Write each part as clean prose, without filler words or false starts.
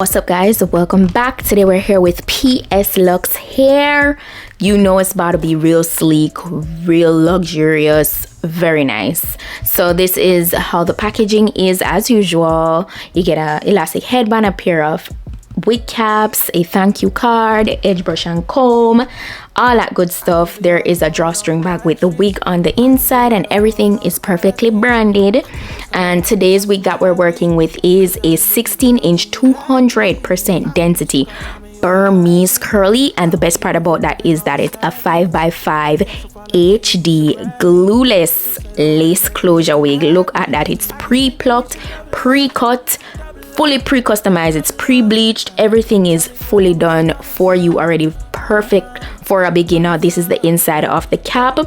What's up guys, welcome back. Today we're here with PS Luxe hair. You know it's about to be real sleek, real luxurious, very nice. So this is how the packaging is. As usual, you get a elastic headband, a pair of wig caps, a thank you card, edge brush and comb, all that good stuff. There is a drawstring bag with the wig on the inside and everything is perfectly branded. And today's wig that we're working with is a 16-inch 200% density Burmese curly, and the best part about that is that it's a 5x5 HD glueless lace closure wig. Look at that, it's pre-plucked, pre-cut, fully pre-customized, it's pre-bleached, everything is fully done for you already. Perfect for a beginner. This is the inside of the cap.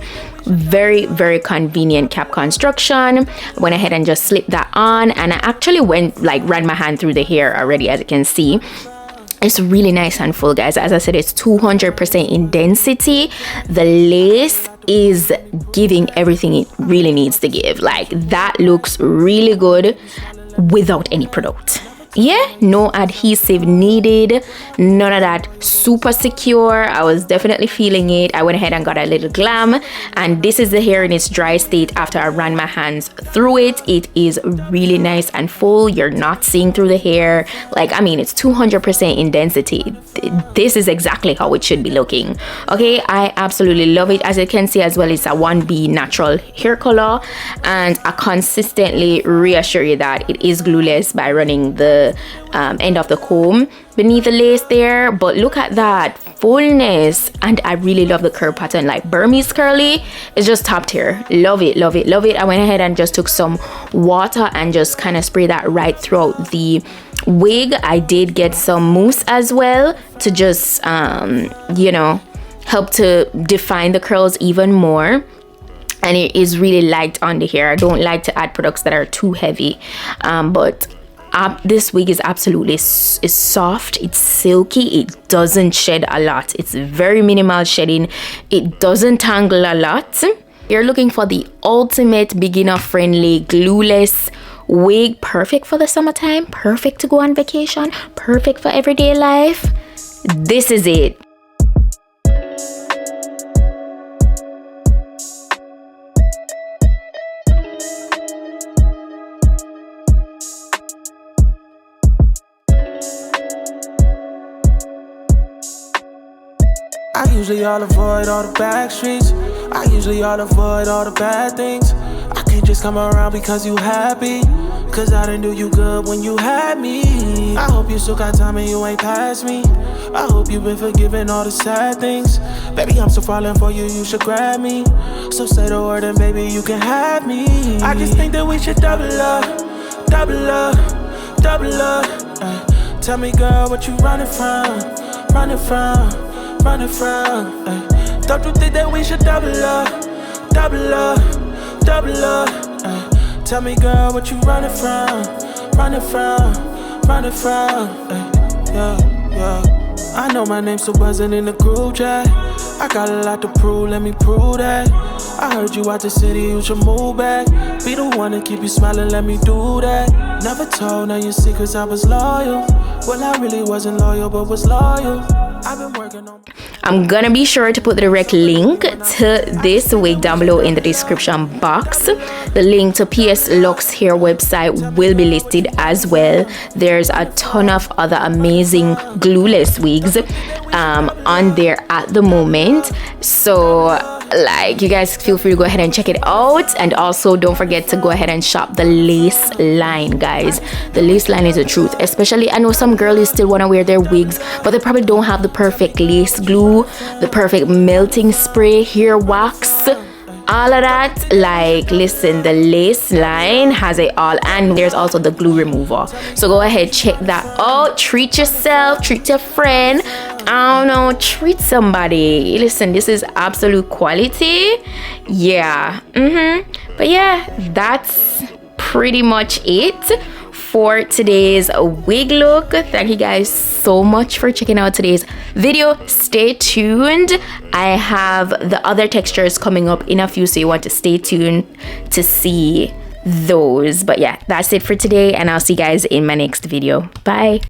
Very convenient cap construction. Went ahead and just slipped that on, and I actually ran my hand through the hair already. As you can see, it's really nice and full, guys. As I said, it's 200% in density. The lace is giving everything it really needs to give. Like, that looks really good without any product. Yeah, no adhesive needed, none of that. Super secure. I was definitely feeling it. I went ahead and got a little glam, and this is the hair in its dry state after I ran my hands through it. It is really nice and full. You're not seeing through the hair. Like, I mean, it's 200% in density. This is exactly how it should be looking. Okay, I absolutely love it. As you can see as well, it's a 1B natural hair color, and I consistently reassure you that it is glueless by running the end of the comb beneath the lace there. But look at that fullness, and I really love the curl pattern. Like, Burmese curly is just top tier. Love it. I went ahead and just took some water and just kind of spray that right throughout the wig. I did get some mousse as well to just you know, help to define the curls even more. And it is really light on the hair. I don't like to add products that are too heavy, but this wig is absolutely soft, it's silky, it doesn't shed a lot, it's very minimal shedding, it doesn't tangle a lot. You're looking for the ultimate beginner friendly glueless wig, perfect for the summertime, perfect to go on vacation, perfect for everyday life. This is it. I usually all avoid all the back streets. I usually all avoid all the bad things. I can't just come around because you happy, cause I didn't do you good when you had me. I hope you still got time and you ain't past me. I hope you've been forgiving all the sad things. Baby, I'm still falling for you, you should grab me. So say the word and baby, you can have me. I just think that we should double up. Tell me, girl, what you running from? Running from. Don't you think that we should double up? Tell me, girl, what you running from? Yeah. I know my name's still buzzing in the group chat. I got a lot to prove, let me prove that. I heard you out the city, you should move back. Be the one to keep you smiling, let me do that. Never told none of your secrets, I was loyal. Well, I really wasn't loyal, but was loyal. I've been working on. I'm gonna be sure to put the direct link to this wig down below in the description box. The link to PS Luxe hair website will be listed as well. There's a ton of other amazing glueless wigs on there at the moment, so like, you guys feel free to go ahead and check it out. And also don't forget to go ahead and shop the lace line, guys. The lace line is the truth. Especially, I know some girlies still want to wear their wigs, but they probably don't have the perfect lace glue, the perfect melting spray, hair wax, all of that. Like, listen, the lace line has it all, and there's also the glue remover. So go ahead, check that out. Treat yourself, treat your friend, I don't know, treat somebody. Listen, this is absolute quality. Yeah. But yeah, that's pretty much it for today's wig look. Thank you guys so much for checking out today's video. Stay tuned. I have the other textures coming up in a few, so you want to stay tuned to see those. But yeah, that's it for today, and I'll see you guys in my next video. Bye.